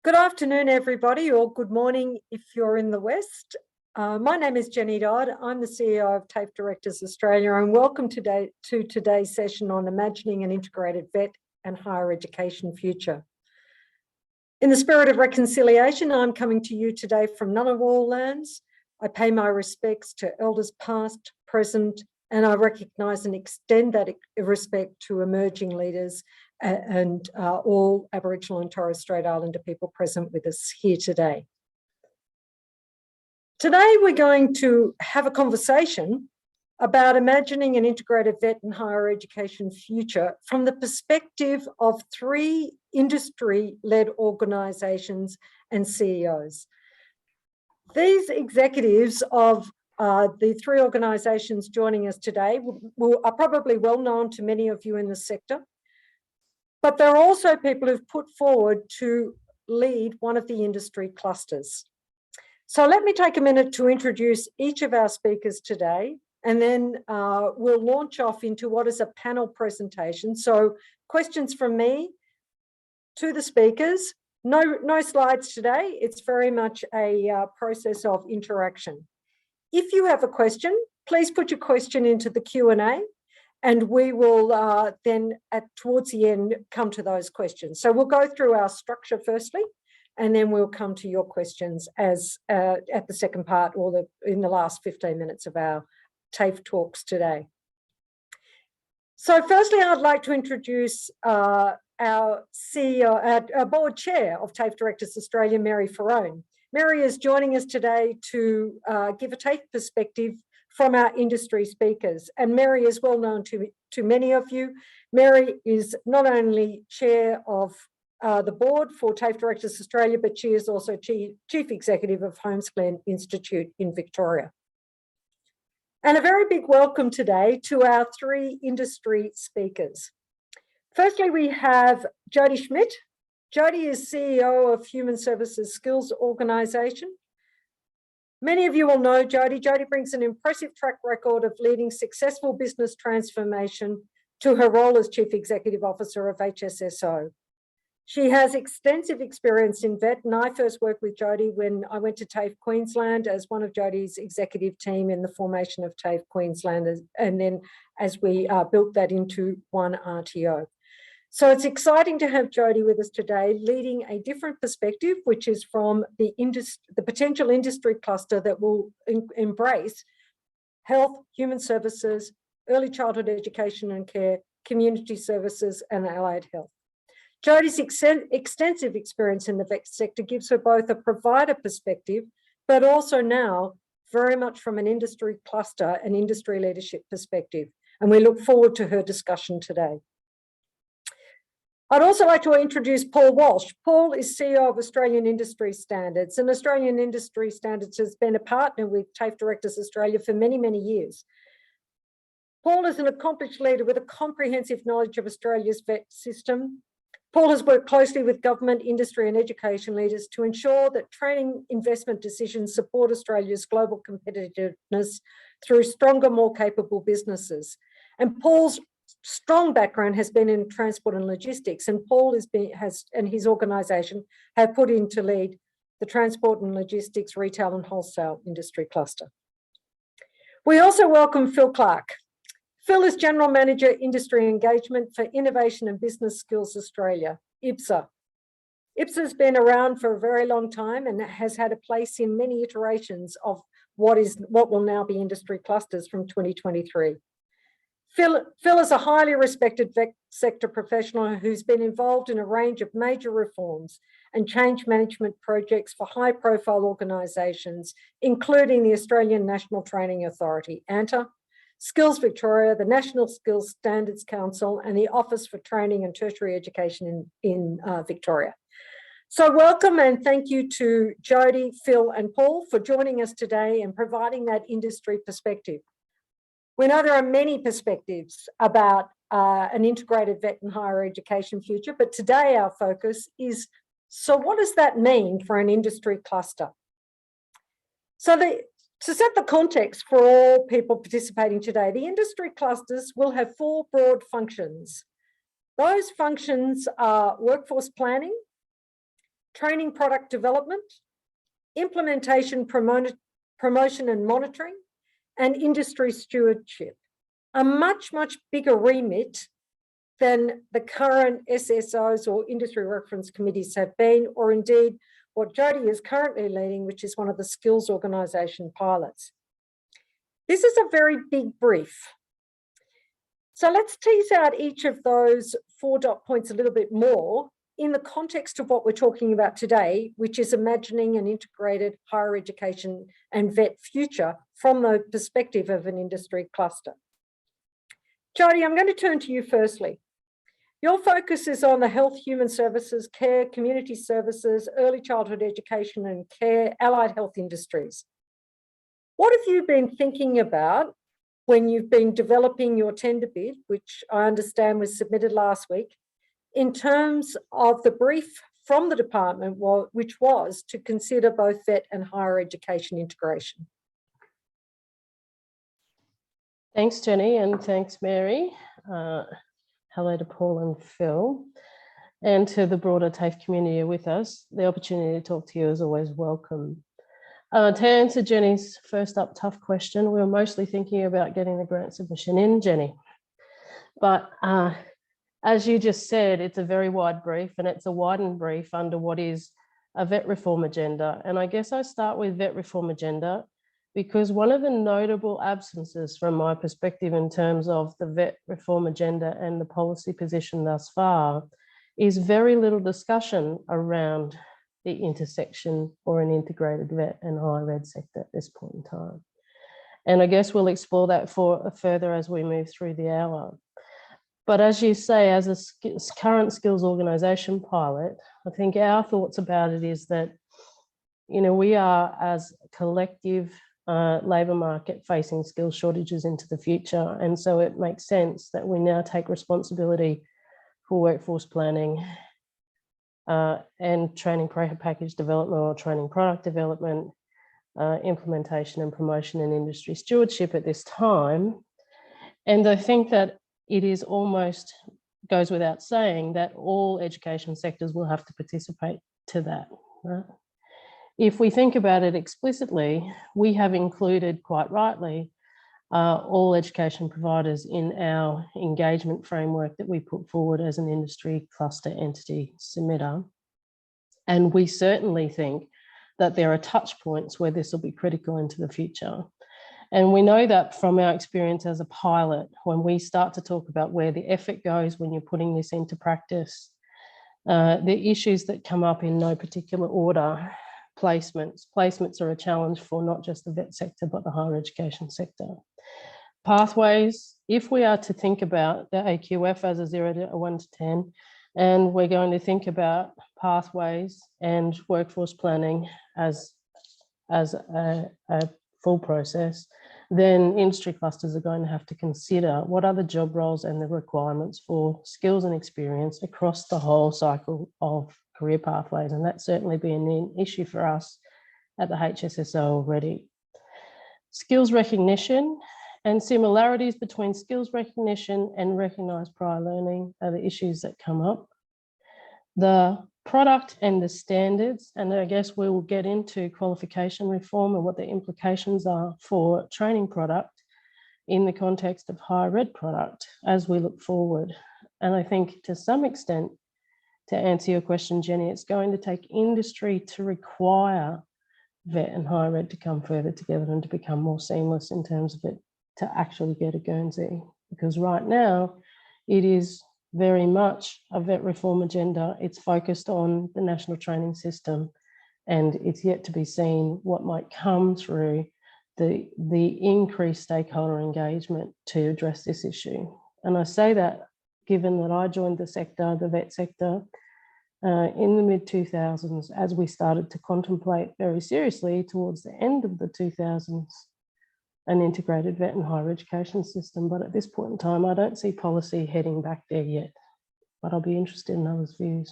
Good afternoon, everybody, or good morning if you're in the West. My name is Jenny Dodd. I'm the CEO of TAFE Directors Australia, and welcome to today's session on imagining an integrated vet and higher education future. In the spirit of reconciliation, I'm coming to you today from Ngunnawal lands. I pay my respects to elders past, present, and I recognise and extend that respect to emerging leaders and all Aboriginal and Torres Strait Islander people present with us here today. Today, we're going to have a conversation about imagining an integrated vet and higher education future from the perspective of three industry-led organisations and CEOs. These executives of the three organisations joining us today are probably well known to many of you in the sector, but they're also people who've put forward to lead one of the industry clusters. So let me take a minute to introduce each of our speakers today, and then we'll launch off into what is a panel presentation. So questions from me to the speakers. No slides today. It's very much a process of interaction. If you have a question, please put your question into the Q&A, and we will then towards the end come to those questions. So we'll go through our structure firstly, and then we'll come to your questions as at the second part or in the last 15 minutes of our TAFE talks today. So firstly, I'd like to introduce our CEO, our board chair of TAFE Directors Australia, Mary Ferrone. Mary is joining us today to give a TAFE perspective from our industry speakers. And Mary is well known to many of you. Mary is not only chair of the board for TAFE Directors Australia, but she is also chief executive of Holmes Glen Institute in Victoria. And a very big welcome today to our three industry speakers. Firstly, we have Jody Schmidt. Jody is CEO of Human Services Skills Organisation. Many of you will know Jody. Jody brings an impressive track record of leading successful business transformation to her role as Chief Executive Officer of HSSO. She has extensive experience in vet, and I first worked with Jody when I went to TAFE Queensland as one of Jody's executive team in the formation of TAFE Queensland, and then as we built that into one RTO. So it's exciting to have Jody with us today, leading a different perspective, which is from the potential industry cluster that will embrace health, human services, early childhood education and care, community services, and allied health. Jody's extensive experience in the vet sector gives her both a provider perspective, but also now very much from an industry cluster and industry leadership perspective. And we look forward to her discussion today. I'd also like to introduce Paul Walsh. Paul is CEO of Australian Industry Standards, and Australian Industry Standards has been a partner with TAFE Directors Australia for many, many years. Paul is an accomplished leader with a comprehensive knowledge of Australia's vet system. Paul has worked closely with government, industry and education leaders to ensure that training investment decisions support Australia's global competitiveness through stronger, more capable businesses. And Paul's strong background has been in transport and logistics, and Paul and his organisation have put in to lead the transport and logistics, retail and wholesale industry cluster. We also welcome Phil Clark. Phil is General Manager, Industry Engagement for Innovation and Business Skills Australia, IBSA. IBSA has been around for a very long time and has had a place in many iterations of what will now be industry clusters from 2023. Phil is a highly respected vet sector professional who's been involved in a range of major reforms and change management projects for high-profile organisations, including the Australian National Training Authority, ANTA, Skills Victoria, the National Skills Standards Council, and the Office for Training and Tertiary Education in Victoria. So welcome and thank you to Jody, Phil and Paul for joining us today and providing that industry perspective. We know there are many perspectives about an integrated vet and higher education future, but today our focus is, so what does that mean for an industry cluster? So to set the context for all people participating today, the industry clusters will have four broad functions. Those functions are workforce planning, training product development, implementation, promotion and monitoring, and industry stewardship. A much, much bigger remit than the current SSOs or industry reference committees have been, or indeed what Jody is currently leading, which is one of the skills organisation pilots. This is a very big brief. So let's tease out each of those 4 dot points a little bit more in the context of what we're talking about today, which is imagining an integrated higher education and vet future from the perspective of an industry cluster. Jody, I'm going to turn to you firstly. Your focus is on the health, human services, care, community services, early childhood education and care, allied health industries. What have you been thinking about when you've been developing your tender bid, which I understand was submitted last week, in terms of the brief from the department, which was to consider both vet and higher education integration? Thanks, Jenny, and thanks, Mary. Hello to Paul and Phil, and to the broader TAFE community with us. The opportunity to talk to you is always welcome. To answer Jenny's first up tough question, we were mostly thinking about getting the grant submission in, Jenny. But as you just said, it's a very wide brief, and it's a widened brief under what is a vet reform agenda. And I guess I start with vet reform agenda because one of the notable absences from my perspective in terms of the vet reform agenda and the policy position thus far is very little discussion around the intersection or an integrated vet and higher ed sector at this point in time. And I guess we'll explore that further as we move through the hour. But as you say, as a current skills organisation pilot, I think our thoughts about it is that, you know, we are as a collective labour market facing skills shortages into the future. And so it makes sense that we now take responsibility for workforce planning and training package development or training product development, implementation and promotion and industry stewardship at this time. And I think that it is almost goes without saying that all education sectors will have to participate to that. Right? If we think about it explicitly, we have included, quite rightly, all education providers in our engagement framework that we put forward as an industry cluster entity submitter. And we certainly think that there are touch points where this will be critical into the future. And we know that from our experience as a pilot, when we start to talk about where the effort goes when you're putting this into practice, the issues that come up in no particular order. Placements are a challenge for not just the vet sector, but the higher education sector. Pathways, if we are to think about the AQF as a 0 to a 1 to 10, and we're going to think about pathways and workforce planning as a full process, then industry clusters are going to have to consider what are the job roles and the requirements for skills and experience across the whole cycle of career pathways. And that's certainly been an issue for us at the HSSO already. Skills recognition and similarities between skills recognition and recognised prior learning are the issues that come up. The product and the standards, and I guess we will get into qualification reform and what the implications are for training product in the context of higher ed product as we look forward. And I think to some extent, to answer your question, Jenny, it's going to take industry to require vet and higher ed to come further together and to become more seamless in terms of it to actually get a Guernsey. Because right now, it is very much a vet reform agenda. It's focused on the national training system, and it's yet to be seen what might come through the increased stakeholder engagement to address this issue. And I say that given that I joined the sector, the vet sector, in the mid-2000s, as we started to contemplate very seriously towards the end of the 2000s, an integrated vet and higher education system. But at this point in time, I don't see policy heading back there yet, but I'll be interested in others' views.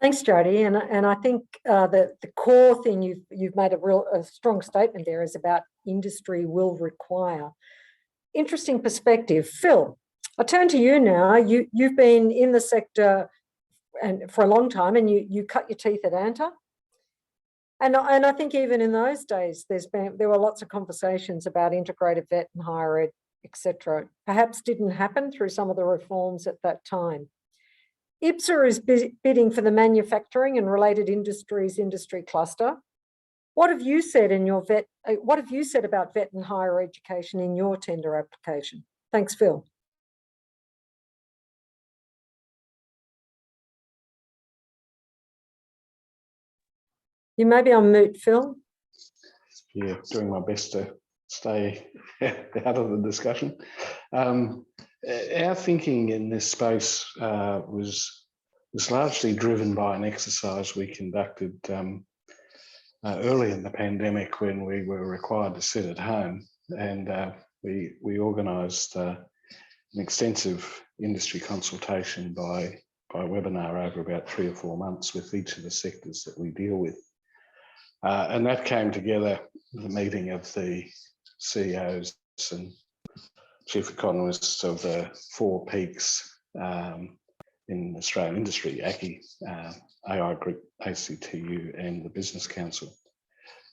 Thanks, Jody. And I think the core thing you've made a strong statement there is about industry will require. Interesting perspective. Phil, I turn to you now. You've been in the sector and for a long time, and you cut your teeth at ANTA. And I think even in those days, there were lots of conversations about integrated vet and higher ed, etc. Perhaps didn't happen through some of the reforms at that time. IBSA is bidding for the manufacturing and related industries industry cluster. What have you said about vet and higher education in your tender application? Thanks, Phil. You may be on mute, Phil. Yeah, doing my best to stay out of the discussion. Our thinking in this space was largely driven by an exercise we conducted early in the pandemic when we were required to sit at home, and we organised an extensive industry consultation by webinar over about 3 or 4 months with each of the sectors that we deal with. And that came together the meeting of the CEOs and chief economists of the 4 peaks in Australian industry, ACCI, AI Group, ACTU, and the Business Council.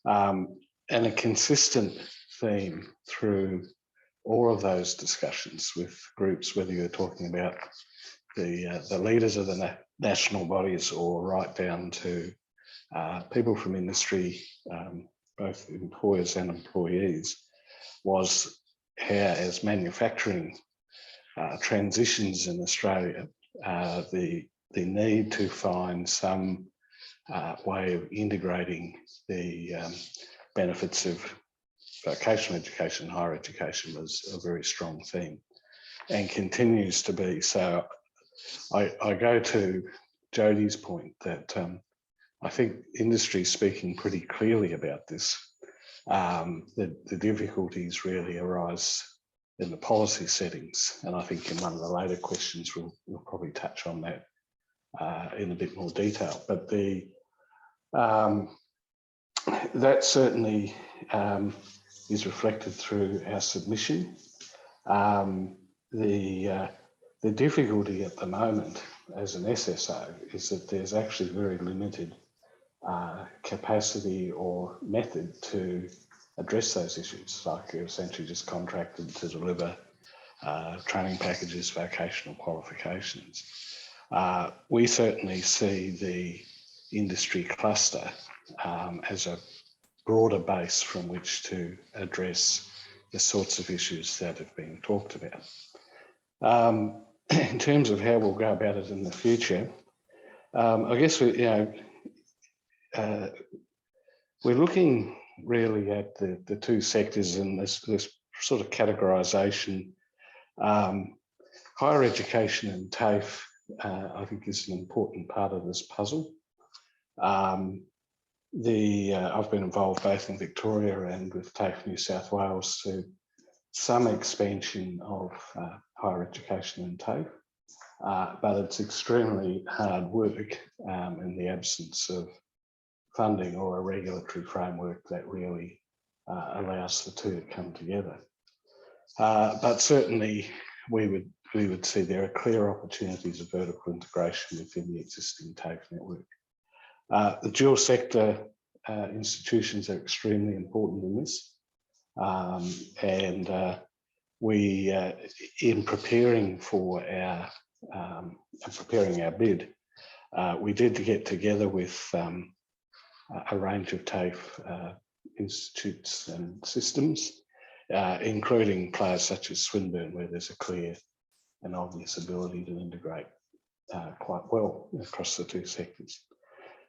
And a consistent theme through all of those discussions with groups, whether you're talking about the leaders of the national bodies or right down to people from industry, both employers and employees, was how, as manufacturing transitions in Australia, the need to find some way of integrating the benefits of vocational education, higher education, was a very strong theme and continues to be. So I go to Jodie's point that I think industry is speaking pretty clearly about this. The difficulties really arise in the policy settings, and I think in one of the later questions we'll probably touch on that in a bit more detail. But that certainly is reflected through our submission. The difficulty at the moment as an SSO is that there's actually very limited capacity or method to address those issues. Like you're essentially just contracted to deliver training packages, vocational qualifications. We certainly see the industry cluster as a broader base from which to address the sorts of issues that have been talked about. In terms of how we'll go about it in the future, I guess we're looking really at the 2 sectors in this sort of categorisation. Higher education and TAFE, I think, is an important part of this puzzle. I've been involved both in Victoria and with TAFE New South Wales to some expansion of higher education and TAFE, but it's extremely hard work in the absence of funding or a regulatory framework that really allows the 2 to come together. But certainly we would see there are clear opportunities of vertical integration within the existing TAFE network. The dual sector institutions are extremely important in this, and we, in preparing for our bid, we did get together with a range of TAFE institutes and systems, including players such as Swinburne, where there's a clear and obvious ability to integrate quite well across the 2 sectors.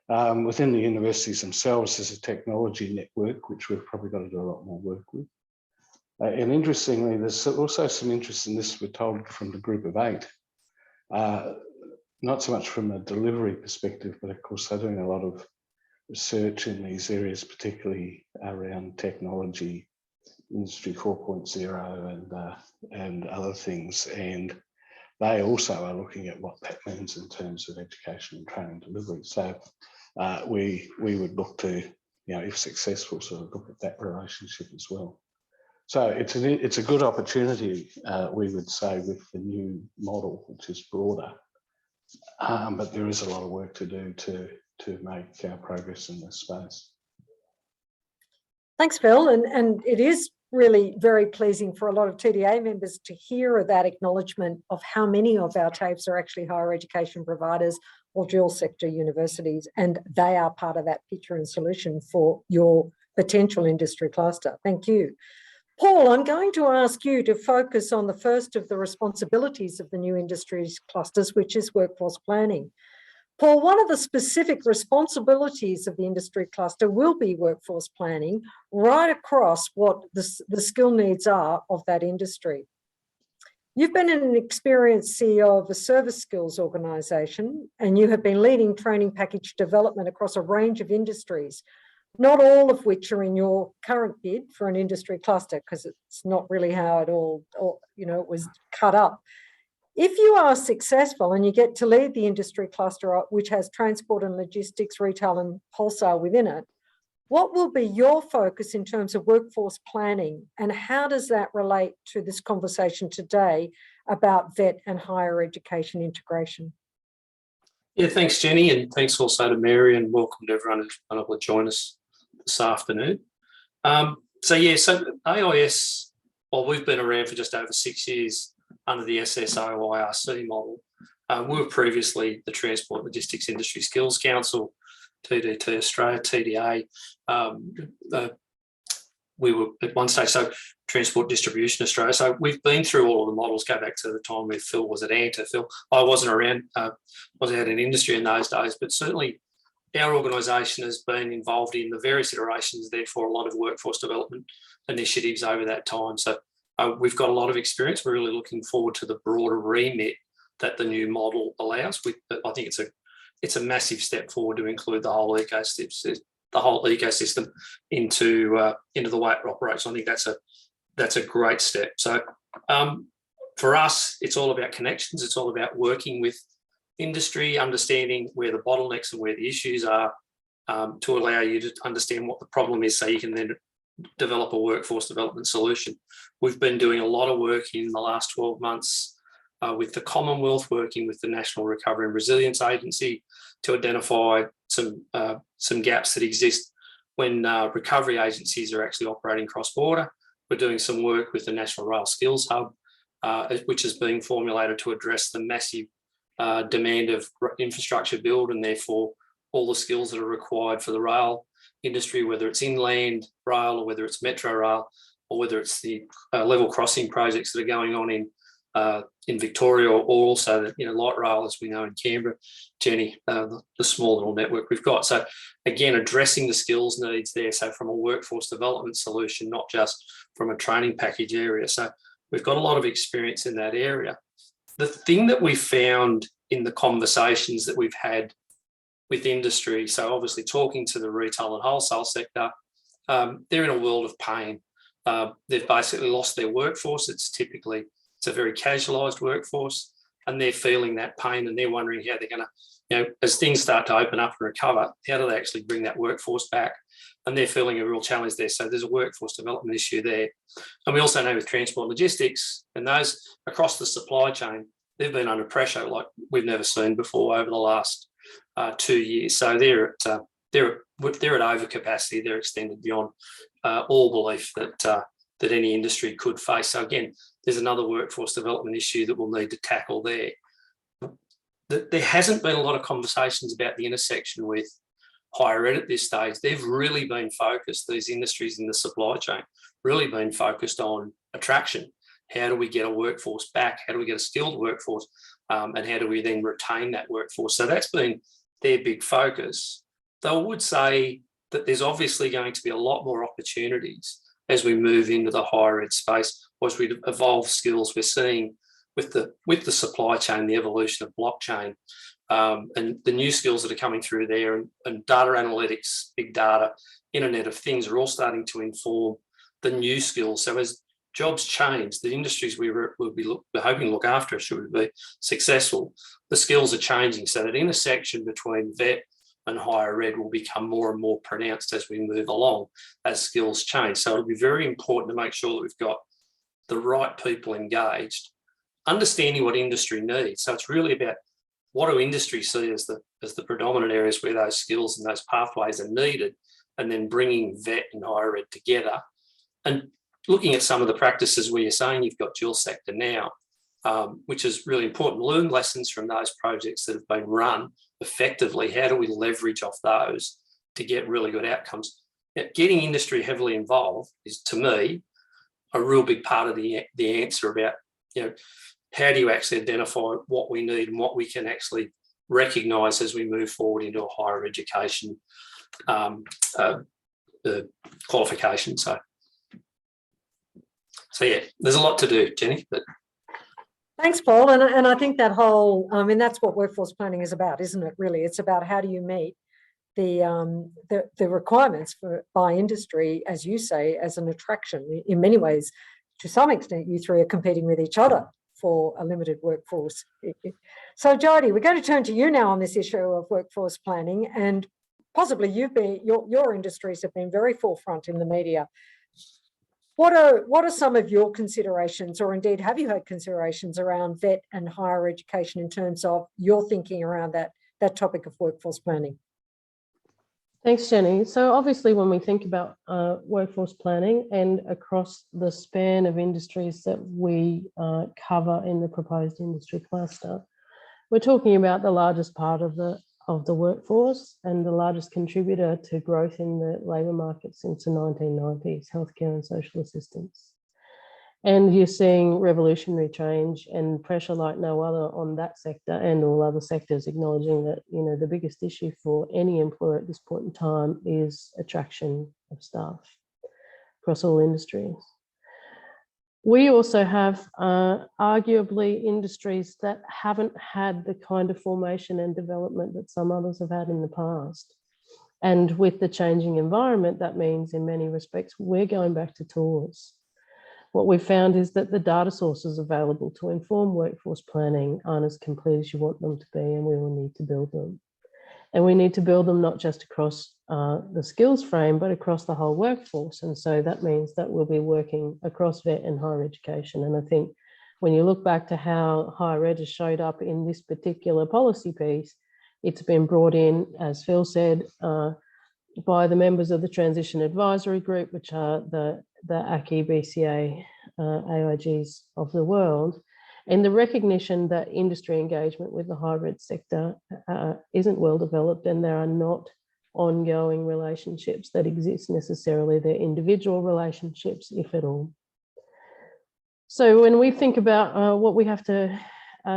Within the universities themselves, there's a technology network, which we've probably got to do a lot more work with. And interestingly, there's also some interest in this, we're told, from the group of 8. Not so much from a delivery perspective, but of course they're doing a lot of research in these areas, particularly around technology, Industry 4.0 and other things. And they also are looking at what that means in terms of education and training delivery. So we would look to, if successful, sort of look at that relationship as well. So it's a good opportunity, we would say, with the new model, which is broader, But there is a lot of work to do to make progress in this space. Thanks, Phil. And it is really very pleasing for a lot of TDA members to hear that acknowledgement of how many of our TAFEs are actually higher education providers or dual sector universities, and they are part of that picture and solution for your potential industry cluster. Thank you. Paul, I'm going to ask you to focus on the first of the responsibilities of the new industries clusters, which is workforce planning. Paul, one of the specific responsibilities of the industry cluster will be workforce planning right across what the skill needs are of that industry. You've been an experienced CEO of a service skills organisation, and you have been leading training package development across a range of industries, not all of which are in your current bid for an industry cluster, because it's not really how it all it was cut up. If you are successful and you get to lead the industry cluster, which has transport and logistics, retail and wholesale within it, what will be your focus in terms of workforce planning, and how does that relate to this conversation today about vet and higher education integration? Yeah, thanks, Jenny, and thanks also to Mary, and welcome to everyone who's able to join us this afternoon. So AIS, well, we've been around for just over 6 years under the SSOIRC model. We were previously the Transport Logistics Industry Skills Council, TDT Australia, TDA. We were at one stage, so Transport Distribution Australia. So we've been through all of the models, go back to the time where Phil was at ANTA. Phil, I wasn't around, was out in industry in those days, but certainly our organisation has been involved in the various iterations, therefore a lot of workforce development initiatives over that time. So we've got a lot of experience. We're really looking forward to the broader remit that the new model allows. I think it's a massive step forward to include the whole ecosystem into the way it operates. I think that's a great step. So for us, it's all about connections. It's all about working with industry, understanding where the bottlenecks and where the issues are, to allow you to understand what the problem is, so you can then develop a workforce development solution. We've been doing a lot of work in the last 12 months with the Commonwealth, working with the National Recovery and Resilience Agency to identify some gaps that exist when recovery agencies are actually operating cross-border. We're doing some work with the National Rail Skills Hub, which is being formulated to address the massive demand of infrastructure build, and therefore all the skills that are required for the rail industry, whether it's inland rail or whether it's metro rail or whether it's the level crossing projects that are going on in Victoria, or also light rail, as we know in Canberra, Jenny, the small little network we've got. So again, addressing the skills needs there. So from a workforce development solution, not just from a training package area. So we've got a lot of experience in that area. The thing that we found in the conversations that we've had with industry, so obviously talking to the retail and wholesale sector, they're in a world of pain. They've basically lost their workforce. It's a very casualised workforce, and they're feeling that pain, and they're wondering how they're going to, as things start to open up and recover, how do they actually bring that workforce back? And they're feeling a real challenge there. So there's a workforce development issue there. And we also know with transport logistics and those across the supply chain, they've been under pressure like we've never seen before over the last 2 years. So they're at overcapacity. They're extended beyond all belief that any industry could face. So again, there's another workforce development issue that we'll need to tackle there. There hasn't been a lot of conversations about the intersection with higher ed at this stage. They've really been focused, these industries in the supply chain, really been focused on attraction. How do we get a workforce back? How do we get a skilled workforce? And how do we then retain that workforce? So that's been their big focus. Though I would say that there's obviously going to be a lot more opportunities as we move into the higher ed space, or as we evolve skills. We're seeing with the supply chain, the evolution of blockchain, and the new skills that are coming through there, and data analytics, big data, Internet of Things are all starting to inform the new skills. So as jobs change, the industries we're hoping to look after should be successful, the skills are changing. So that intersection between vet and higher ed will become more and more pronounced as we move along, as skills change. So it'll be very important to make sure that we've got the right people engaged, understanding what industry needs. So it's really about what do industry see as the predominant areas where those skills and those pathways are needed, and then bringing vet and higher ed together and looking at some of the practices where you're saying you've got dual sector now, which is really important. Learn lessons from those projects that have been run effectively. How do we leverage off those to get really good outcomes? Getting industry heavily involved is, to me, a real big part of the answer about, how do you actually identify what we need and what we can actually recognise as we move forward into a higher education qualification. So yeah, there's a lot to do, Jenny. But thanks, Paul. And I think that whole, that's what workforce planning is about, isn't it? Really, it's about how do you meet the requirements by industry, as you say, as an attraction. In many ways, to some extent, you three are competing with each other for a limited workforce. So, Jody, we're going to turn to you now on this issue of workforce planning, and possibly your industries have been very forefront in the media. What are some of your considerations, or indeed have you had considerations around vet and higher education in terms of your thinking around that topic of workforce planning? Thanks, Jenny. So obviously when we think about workforce planning and across the span of industries that we cover in the proposed industry cluster, we're talking about the largest part of the workforce and the largest contributor to growth in the labour market since the 1990s, healthcare and social assistance. And you're seeing revolutionary change and pressure like no other on that sector and all other sectors, acknowledging that, the biggest issue for any employer at this point in time is attraction of staff across all industries. We also have arguably industries that haven't had the kind of formation and development that some others have had in the past. And with the changing environment, that means in many respects, we're going back to tools. What we've found is that the data sources available to inform workforce planning aren't as complete as you want them to be, and we will need to build them. And we need to build them not just across the skills frame, but across the whole workforce. And so that means that we'll be working across vet and higher education. And I think when you look back to how higher ed has showed up in this particular policy piece, it's been brought in, as Phil said, by the members of the Transition Advisory Group, which are the ACCI, BCA, AIGs of the world, and the recognition that industry engagement with the higher ed sector isn't well developed, and there are not ongoing relationships that exist necessarily. They're individual relationships, if at all. So when we think about what we have to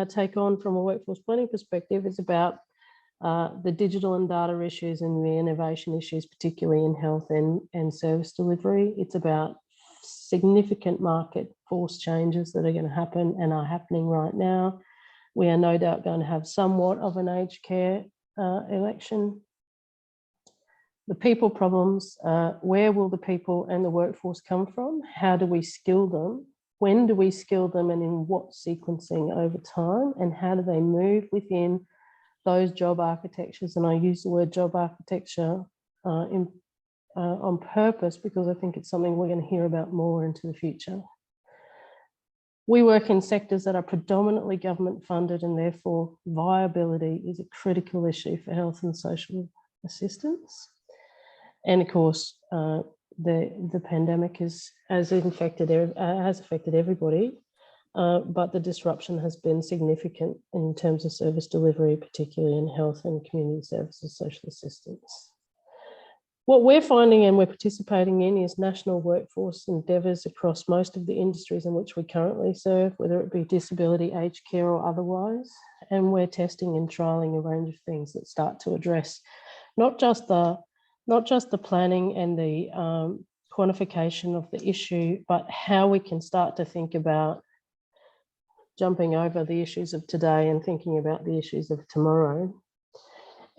take on from a workforce planning perspective, it's about the digital and data issues and the innovation issues, particularly in health and service delivery. It's about significant market force changes that are going to happen and are happening right now. We are no doubt going to have somewhat of an aged care election. The people problems, where will the people and the workforce come from? How do we skill them? When do we skill them, and in what sequencing over time? And how do they move within those job architectures? And I use the word job architecture on purpose because I think it's something we're going to hear about more into the future. We work in sectors that are predominantly government funded, and therefore viability is a critical issue for health and social assistance. And of course, the pandemic has affected everybody, but the disruption has been significant in terms of service delivery, particularly in health and community services, social assistance. What we're finding and we're participating in is national workforce endeavours across most of the industries in which we currently serve, whether it be disability, aged care or otherwise. And we're testing and trialling a range of things that start to address not just the planning and the quantification of the issue, but how we can start to think about jumping over the issues of today and thinking about the issues of tomorrow.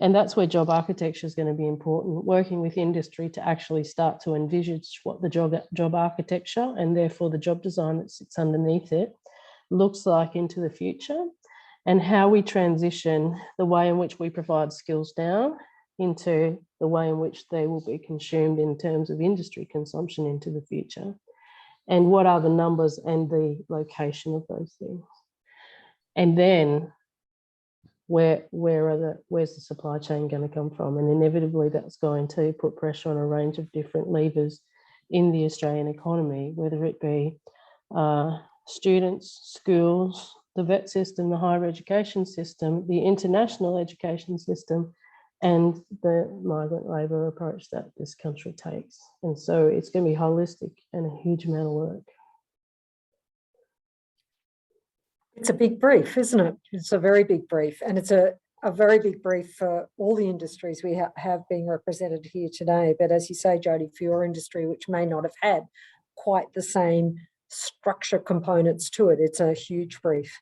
And that's where job architecture is going to be important, working with industry to actually start to envisage what the job architecture and therefore the job design that sits underneath it looks like into the future, and how we transition the way in which we provide skills now into the way in which they will be consumed in terms of industry consumption into the future. And what are the numbers and the location of those things? And then where's the supply chain going to come from? And inevitably that's going to put pressure on a range of different levers in the Australian economy, whether it be students, schools, the vet system, the higher education system, the international education system, and the migrant labour approach that this country takes. And so it's going to be holistic and a huge amount of work. It's a big brief, isn't it? It's a very big brief, and it's a very big brief for all the industries we have being represented here today. But as you say, Jodie, for your industry, which may not have had quite the same structure components to it, it's a huge brief.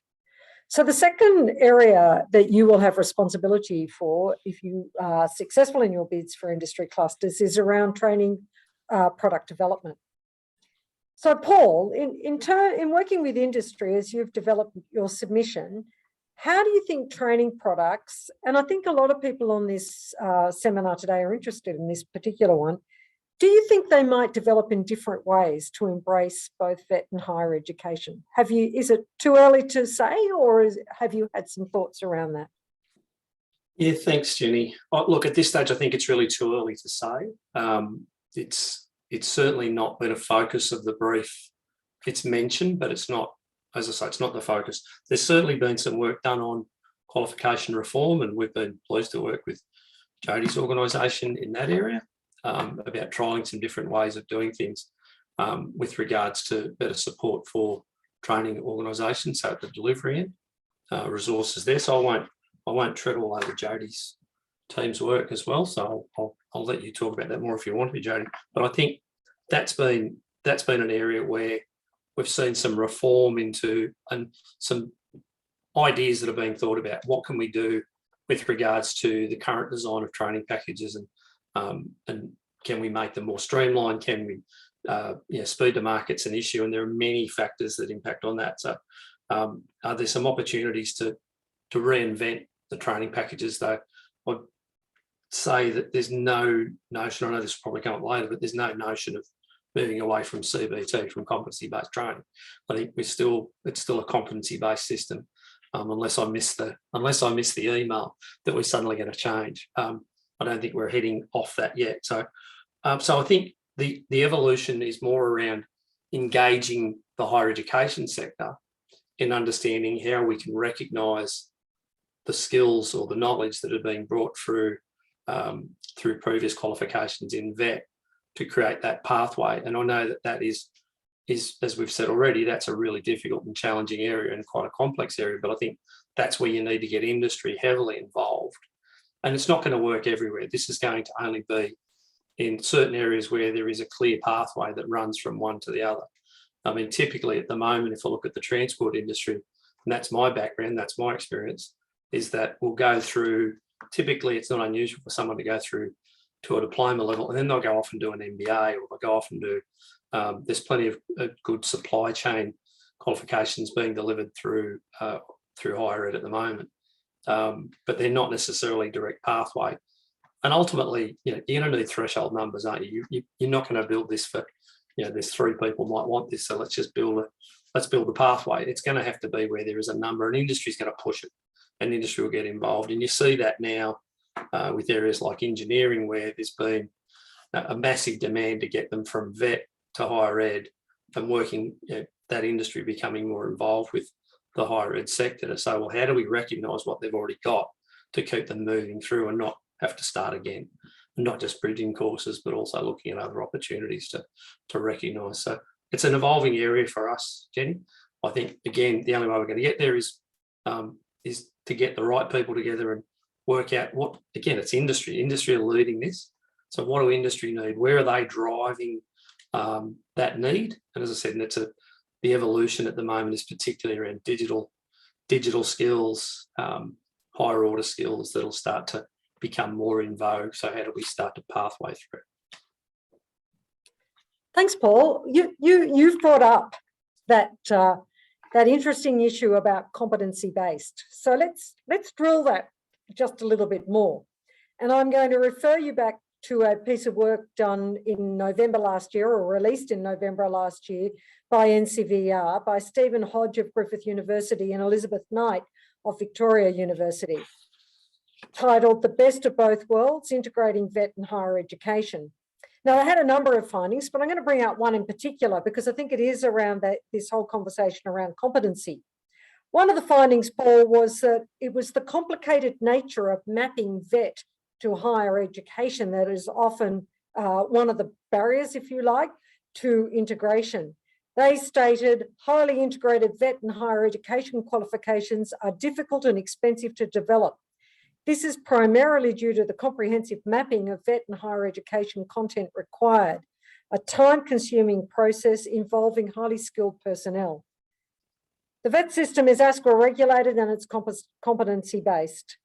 So the second area that you will have responsibility for if you are successful in your bids for industry clusters is around training product development. So Paul, in working with industry as you've developed your submission, how do you think training products, and I think a lot of people on this seminar today are interested in this particular one, do you think they might develop in different ways to embrace both vet and higher education? Is it too early to say, or have you had some thoughts around that? Yeah, thanks, Jenny. Look, at this stage, I think it's really too early to say. It's certainly not been a focus of the brief. It's mentioned, but it's not, as I say, it's not the focus. There's certainly been some work done on qualification reform, and we've been pleased to work with Jodie's organisation in that area about trialling some different ways of doing things with regards to better support for training organisations, so at the delivery end, resources there. So I won't tread all over Jodie's team's work as well. So I'll let you talk about that more if you want to, Jodie. But I think that's been an area where we've seen some reform into and some ideas that are being thought about. What can we do with regards to the current design of training packages, and can we make them more streamlined? Can we, speed to market's an issue, and there are many factors that impact on that. So are there some opportunities to reinvent the training packages, though? I'd say that there's no notion, I know this will probably come up later, but there's no notion of moving away from CBT, from competency-based training. I think it's still a competency-based system, unless I miss the email that we're suddenly going to change. I don't think we're heading off that yet. So I think the evolution is more around engaging the higher education sector in understanding how we can recognise the skills or the knowledge that are being brought through previous qualifications in vet to create that pathway. And I know that is, as we've said already, that's a really difficult and challenging area and quite a complex area. But I think that's where you need to get industry heavily involved. And it's not going to work everywhere. This is going to only be in certain areas where there is a clear pathway that runs from one to the other. I mean, typically at the moment, if I look at the transport industry, and that's my background, that's my experience, is that we'll go through, typically it's not unusual for someone to go through to a diploma level, and then they'll go off and do an MBA, or they'll go off and do, there's plenty of good supply chain qualifications being delivered through higher ed at the moment, but they're not necessarily direct pathway. And ultimately, you're going to need threshold numbers, aren't you? You're not going to build this for, there's 3 people might want this, so let's build the pathway. It's going to have to be where there is a number, and industry's going to push it, and industry will get involved. And you see that now with areas like engineering, where there's been a massive demand to get them from vet to higher ed, and working, that industry becoming more involved with the higher ed sector to say, well, how do we recognise what they've already got to keep them moving through and not have to start again, and not just bridging courses, but also looking at other opportunities to recognise. So it's an evolving area for us, Jenny. I think, again, the only way we're going to get there is to get the right people together and work out what, again, it's industry. Industry are leading this. So what do industry need? Where are they driving that need? And as I said, the evolution at the moment is particularly around digital skills, higher order skills that'll start to become more in vogue. So how do we start to pathway through? Thanks, Paul. You've brought up that interesting issue about competency-based. So let's drill that just a little bit more. And I'm going to refer you back to a piece of work done in November last year, or released in November last year by NCVR, by Stephen Hodge of Griffith University and Elizabeth Knight of Victoria University, titled The Best of Both Worlds, Integrating Vet and Higher Education. Now, I had a number of findings, but I'm going to bring out one in particular because I think it is around this whole conversation around competency. One of the findings, Paul, was that it was the complicated nature of mapping vet to higher education that is often one of the barriers, if you like, to integration. They stated highly integrated vet and higher education qualifications are difficult and expensive to develop. This is primarily due to the comprehensive mapping of vet and higher education content required, a time-consuming process involving highly skilled personnel. The vet system is ASQA regulated and it's competency-based.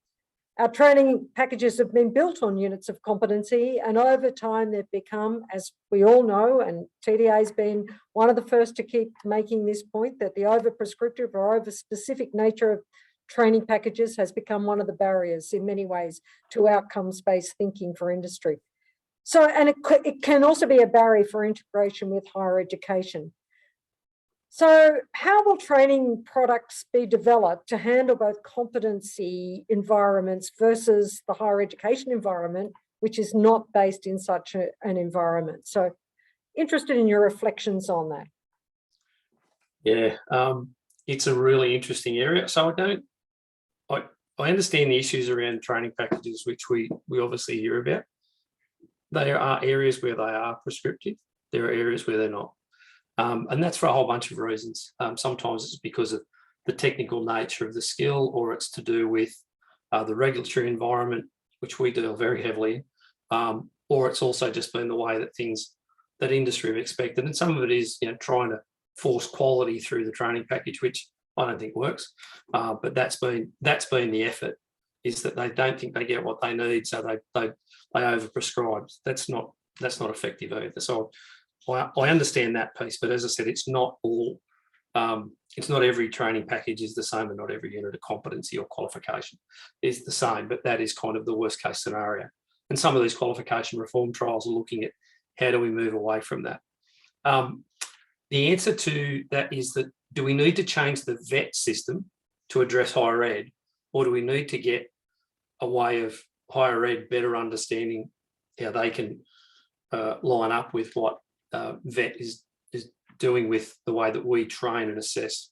Our training packages have been built on units of competency, and over time they've become, as we all know, and TDA has been one of the first to keep making this point, that the over-prescriptive or over-specific nature of training packages has become one of the barriers in many ways to outcomes-based thinking for industry. So, and it can also be a barrier for integration with higher education. So how will training products be developed to handle both competency environments versus the higher education environment, which is not based in such an environment? So interested in your reflections on that. Yeah, it's a really interesting area. So I understand the issues around training packages, which we obviously hear about. There are areas where they are prescriptive. There are areas where they're not. And that's for a whole bunch of reasons. Sometimes it's because of the technical nature of the skill, or it's to do with the regulatory environment, which we deal very heavily in, or it's also just been the way that things that industry have expected. And some of it is, trying to force quality through the training package, which I don't think works. But that's been the effort, is that they don't think they get what they need, so they overprescribe. That's not effective either. So I understand that piece, but as I said, it's not all. It's not every training package is the same, and not every unit of competency or qualification is the same. But that is kind of the worst case scenario. And some of these qualification reform trials are looking at how do we move away from that. The answer to that is that, do we need to change the vet system to address higher ed, or do we need to get a way of higher ed better understanding how they can line up with what vet is doing with the way that we train and assess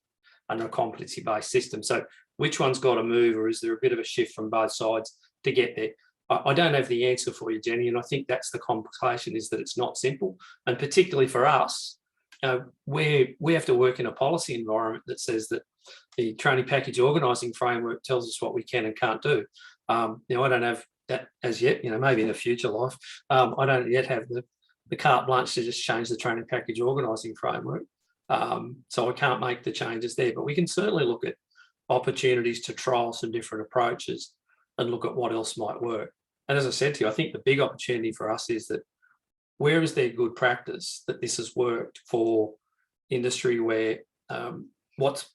under a competency-based system? So which one's got to move, or is there a bit of a shift from both sides to get there? I don't have the answer for you, Jenny, and I think that's the complication, is that it's not simple. And particularly for us, we have to work in a policy environment that says that the training package organising framework tells us what we can and can't do. I don't have that as yet, maybe in a future life. I don't yet have the carte blanche to just change the training package organising framework. So I can't make the changes there, but we can certainly look at opportunities to trial some different approaches and look at what else might work. And as I said to you, I think the big opportunity for us is that, where is there good practice that this has worked for industry, where what's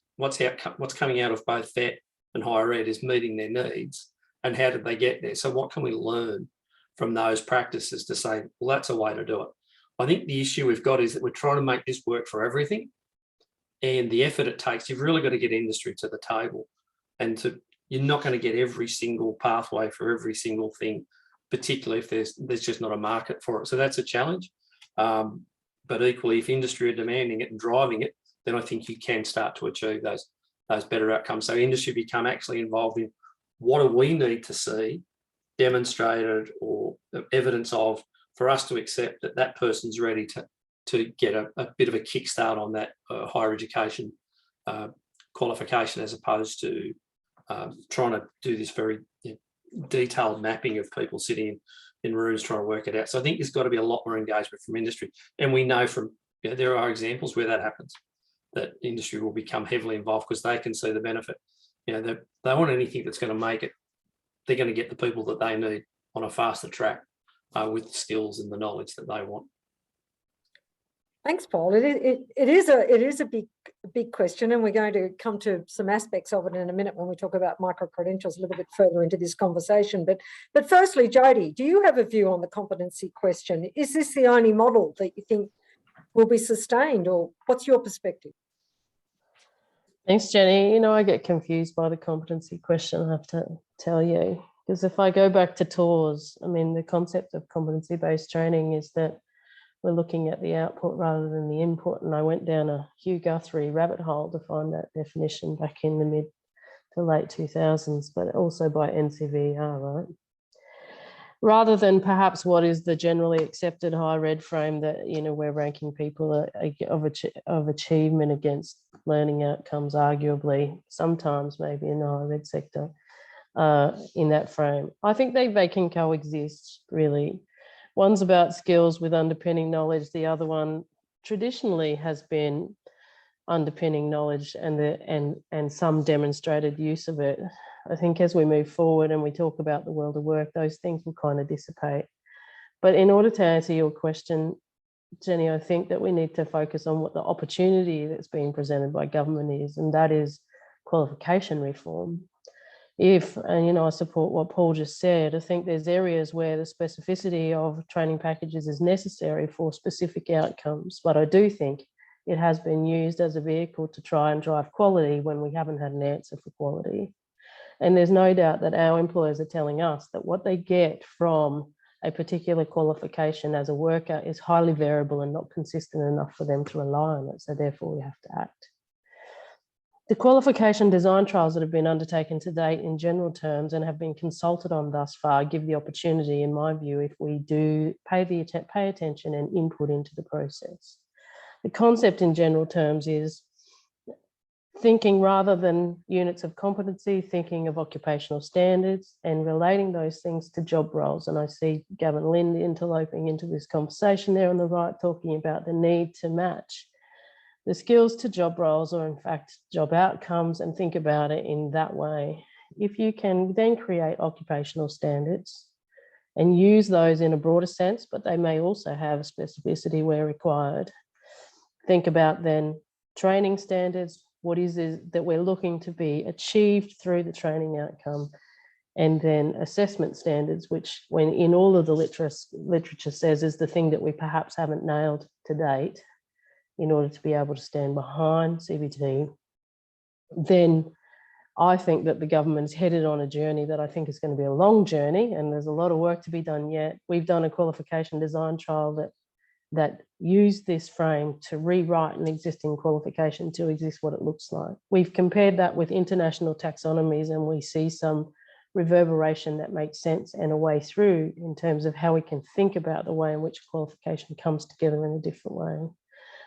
coming out of both vet and higher ed is meeting their needs, and how did they get there? So what can we learn from those practices to say, well, that's a way to do it? I think the issue we've got is that we're trying to make this work for everything, and the effort it takes, you've really got to get industry to the table, and you're not going to get every single pathway for every single thing, particularly if there's just not a market for it. So that's a challenge. But equally, if industry are demanding it and driving it, then I think you can start to achieve those better outcomes. So industry become actually involved in, what do we need to see demonstrated or evidence of for us to accept that that person's ready to get a bit of a kickstart on that higher education qualification, as opposed to trying to do this very detailed mapping of people sitting in rooms trying to work it out. So I think there's got to be a lot more engagement from industry. And we know from, there are examples where that happens, that industry will become heavily involved because they can see the benefit. They want anything that's going to make it, they're going to get the people that they need on a faster track with the skills and the knowledge that they want. Thanks, Paul. It is a big question, and we're going to come to some aspects of it in a minute when we talk about micro-credentials a little bit further into this conversation. But firstly, Jody, do you have a view on the competency question? Is this the only model that you think will be sustained, or what's your perspective? Thanks, Jenny. You know, I get confused by the competency question, I have to tell you, because if I go back to TAWS, I mean, the concept of competency-based training is that we're looking at the output rather than the input. And I went down a Hugh Guthrie rabbit hole to find that definition back in the mid to late 2000s, but also by NCVR, right? Rather than perhaps what is the generally accepted high red frame that, you know, we're ranking people of achievement against learning outcomes, arguably, sometimes maybe in the high red sector, in that frame. I think they can coexist, really. One's about skills with underpinning knowledge. The other one traditionally has been underpinning knowledge and some demonstrated use of it. I think as we move forward and we talk about the world of work, those things will kind of dissipate. But in order to answer your question, Jenny, I think that we need to focus on what the opportunity that's being presented by government is, and that is qualification reform. And you know, I support what Paul just said, I think there's areas where the specificity of training packages is necessary for specific outcomes, but I do think it has been used as a vehicle to try and drive quality when we haven't had an answer for quality. And there's no doubt that our employers are telling us that what they get from a particular qualification as a worker is highly variable and not consistent enough for them to rely on it. So therefore we have to act. The qualification design trials that have been undertaken to date in general terms and have been consulted on thus far give the opportunity, in my view, if we do pay attention and input into the process. The concept in general terms is thinking rather than units of competency, thinking of occupational standards and relating those things to job roles. And I see Gavin Lind interloping into this conversation there on the right, talking about the need to match the skills to job roles, or in fact, job outcomes, and think about it in that way. If you can then create occupational standards and use those in a broader sense, but they may also have specificity where required. Think about then training standards, what is it that we're looking to be achieved through the training outcome, and then assessment standards, which when in all of the literature says is the thing that we perhaps haven't nailed to date in order to be able to stand behind CBT. Then I think that the government's headed on a journey that I think is going to be a long journey, and there's a lot of work to be done yet. We've done a qualification design trial that used this frame to rewrite an existing qualification to exist what it looks like. We've compared that with international taxonomies, and we see some reverberation that makes sense and a way through in terms of how we can think about the way in which qualification comes together in a different way.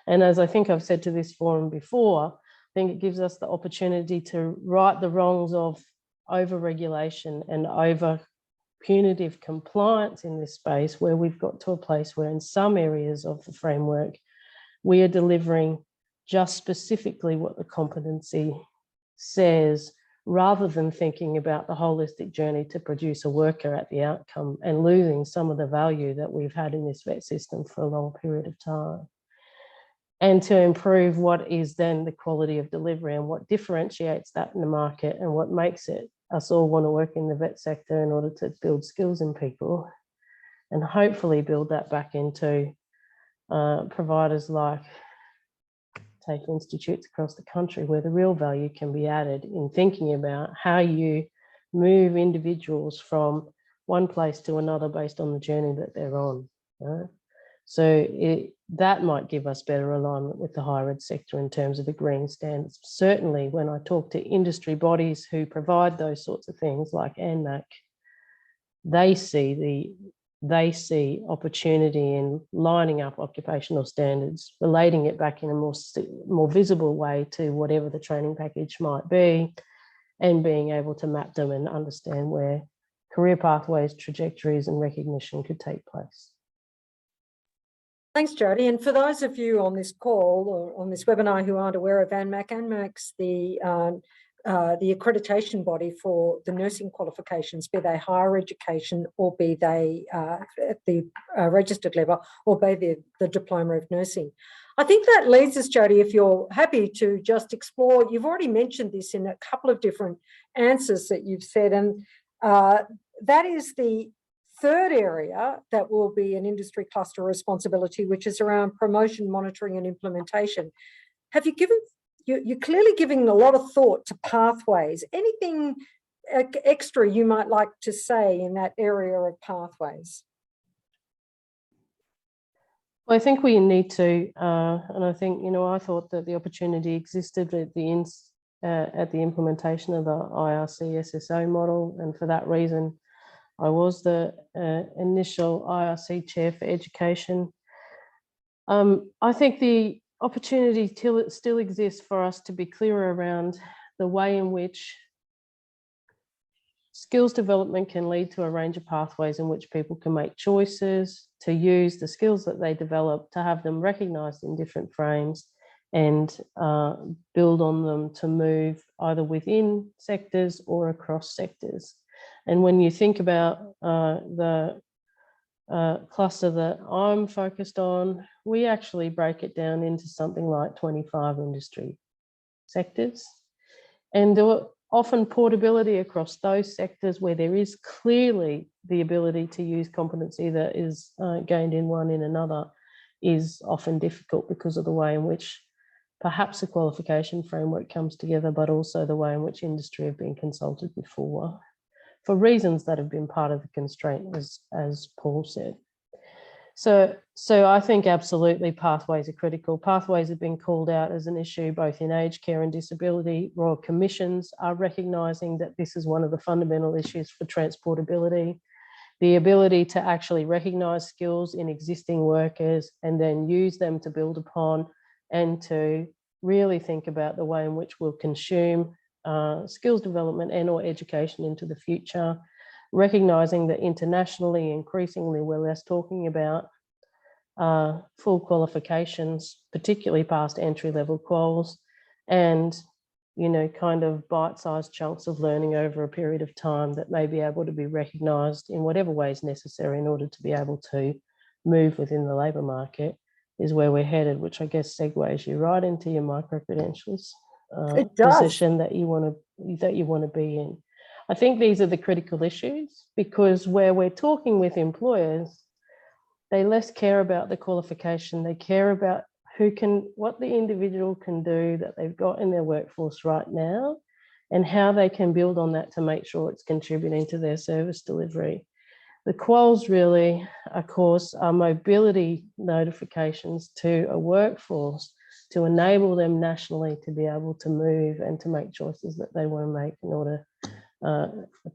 And as I think I've said to this forum before, I think it gives us the opportunity to right the wrongs of over-regulation and over-punitive compliance in this space, where we've got to a place where in some areas of the framework, we are delivering just specifically what the competency says, rather than thinking about the holistic journey to produce a worker at the outcome and losing some of the value that we've had in this vet system for a long period of time. And to improve what is then the quality of delivery and what differentiates that in the market and what makes it us all want to work in the vet sector in order to build skills in people, and hopefully build that back into providers like TAFE institutes across the country, where the real value can be added in thinking about how you move individuals from one place to another based on the journey that they're on. Right? So that might give us better alignment with the higher ed sector in terms of agreeing standards. Certainly when I talk to industry bodies who provide those sorts of things like ANMAC, they see opportunity in lining up occupational standards, relating it back in a more visible way to whatever the training package might be, and being able to map them and understand where career pathways, trajectories and recognition could take place. Thanks, Jody. And for those of you on this call or on this webinar who aren't aware of ANMAC, ANMAC's the accreditation body for the nursing qualifications, be they higher education or be they at the registered level or be the diploma of nursing. I think that leads us, Jody, if you're happy to just explore, you've already mentioned this in a couple of different answers that you've said, and that is the third area that will be an industry cluster responsibility, which is around promotion, monitoring and implementation. Have you given you're clearly giving a lot of thought to pathways. Anything extra you might like to say in that area of pathways? Well, I think we need to, and I think, I thought that the opportunity existed at the implementation of the IRC SSO model, and for that reason, I was the initial IRC chair for education. I think the opportunity still exists for us to be clearer around the way in which skills development can lead to a range of pathways in which people can make choices, to use the skills that they develop, to have them recognised in different frames, and build on them to move either within sectors or across sectors. And when you think about the cluster that I'm focused on, we actually break it down into something like 25 industry sectors. And there are often portability across those sectors where there is clearly the ability to use competency that is gained in one in another is often difficult because of the way in which perhaps the qualification framework comes together, but also the way in which industry have been consulted before, for reasons that have been part of the constraint, as Paul said. So I think absolutely pathways are critical. Pathways have been called out as an issue both in aged care and disability. Royal Commissions are recognising that this is one of the fundamental issues for transportability. The ability to actually recognise skills in existing workers and then use them to build upon, and to really think about the way in which we'll consume skills development and or education into the future. Recognising that internationally, increasingly, we're less talking about full qualifications, particularly past entry-level quals, and kind of bite-sized chunks of learning over a period of time that may be able to be recognised in whatever way is necessary in order to be able to move within the labour market, is where we're headed, which I guess segues you right into your micro-credentials position that you want to be in. I think these are the critical issues, because where we're talking with employers, they less care about the qualification. They care about what the individual can do that they've got in their workforce right now, and how they can build on that to make sure it's contributing to their service delivery. The quals really, of course, are mobility notifications to a workforce to enable them nationally to be able to move and to make choices that they want to make in order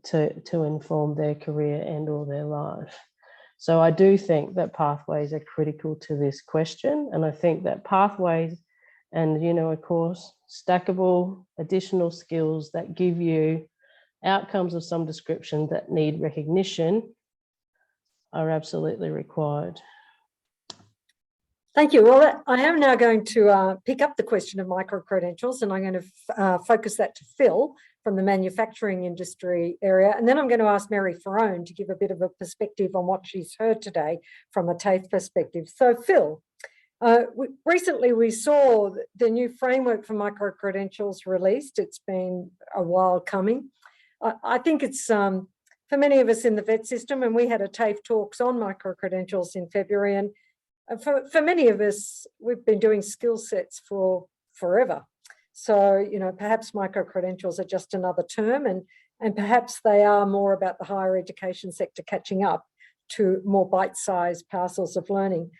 to inform their career and or their life. So I do think that pathways are critical to this question. And I think that pathways and, of course, stackable additional skills that give you outcomes of some description that need recognition are absolutely required. Thank you. Well, I am now going to pick up the question of micro-credentials, and I'm going to focus that to Phil from the manufacturing industry area. And then I'm going to ask Mary Ferrone to give a bit of a perspective on what she's heard today from a TAFE perspective. So Phil, recently we saw the new framework for micro-credentials released. It's been a while coming. I think it's for many of us in the vet system, and we had a TAFETalks on micro-credentials in February, and for many of us, we've been doing skill sets for forever. So, perhaps micro-credentials are just another term, and perhaps they are more about the higher education sector catching up to more bite-sized parcels of learning.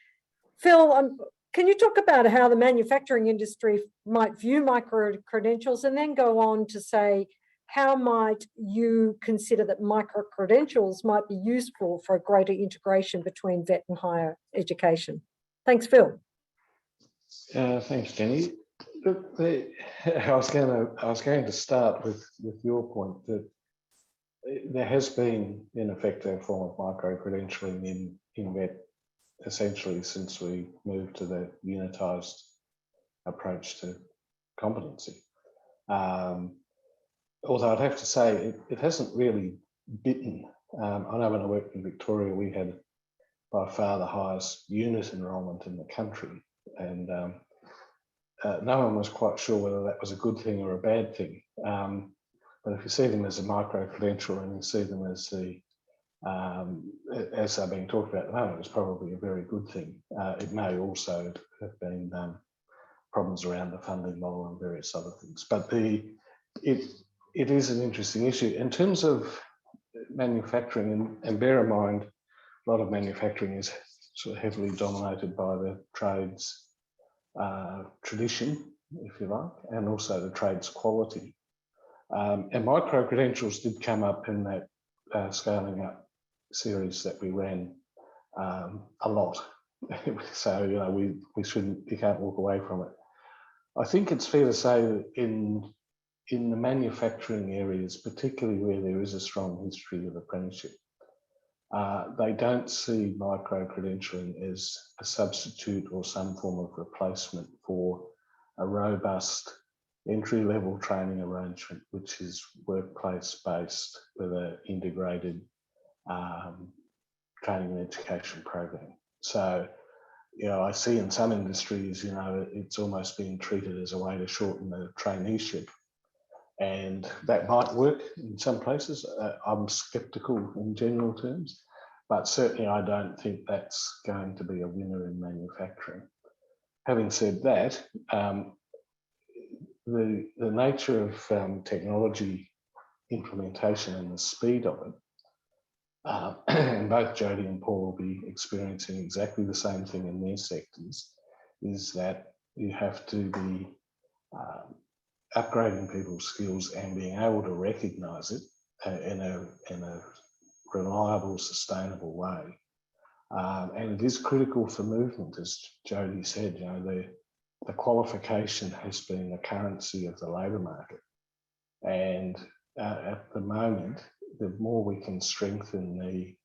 Phil, can you talk about how the manufacturing industry might view micro-credentials, and then go on to say, how might you consider that micro-credentials might be useful for a greater integration between vet and higher education? Thanks, Phil. Thanks, Jenny. Look, I was going to start with your point that there has been, in effect, a form of micro-credentialing in vet essentially since we moved to the unitised approach to competency. Although I'd have to say it hasn't really bitten. I know when I worked in Victoria, we had by far the highest unit enrolment in the country, and no one was quite sure whether that was a good thing or a bad thing. But if you see them as a micro-credential and you see them as as they're being talked about at the moment, it's probably a very good thing. It may also have been problems around the funding model and various other things. But it is an interesting issue. In terms of manufacturing, and bear in mind, a lot of manufacturing is sort of heavily dominated by the trades tradition, if you like, and also the trades quality. And micro-credentials did come up in that scaling up series that we ran a lot. So, you know, we can't walk away from it. I think it's fair to say that in the manufacturing areas, particularly where there is a strong history of apprenticeship, they don't see micro-credentialing as a substitute or some form of replacement for a robust entry-level training arrangement, which is workplace-based with an integrated training and education program. So, you know, I see in some industries, you know, it's almost being treated as a way to shorten the traineeship. And that might work in some places. I'm sceptical in general terms, but certainly I don't think that's going to be a winner in manufacturing. Having said that, the nature of technology implementation and the speed of it, and both Jody and Paul will be experiencing exactly the same thing in their sectors, is that you have to be upgrading people's skills and being able to recognise it in a reliable, sustainable way. And it is critical for movement, as Jody said. You know, the qualification has been the currency of the labour market, and at the moment, the more we can strengthen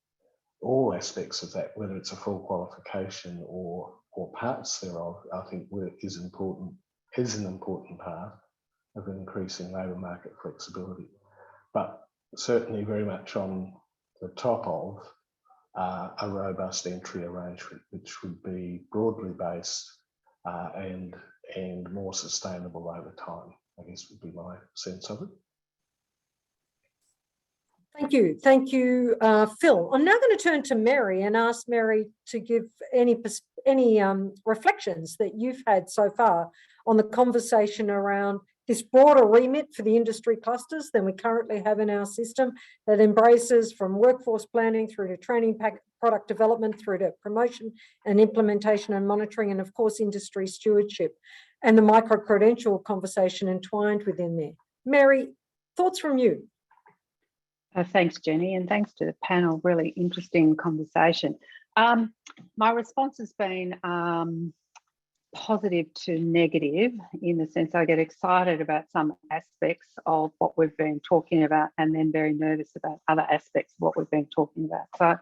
all aspects of that, whether it's a full qualification or parts thereof, I think is an important part of increasing labour market flexibility. But certainly very much on the top of a robust entry arrangement, which would be broadly based and more sustainable over time, I guess would be my sense of it. Thank you, Phil. I'm now going to turn to Mary and ask Mary to give any reflections that you've had so far on the conversation around this broader remit for the industry clusters than we currently have in our system, that embraces from workforce planning through to training product development, through to promotion and implementation and monitoring, and of course industry stewardship, and the micro-credential conversation entwined within there. Mary, thoughts from you? Thanks, Jenny, and thanks to the panel. Really interesting conversation. My response has been positive to negative, in the sense I get excited about some aspects of what we've been talking about and then very nervous about other aspects of what we've been talking about. So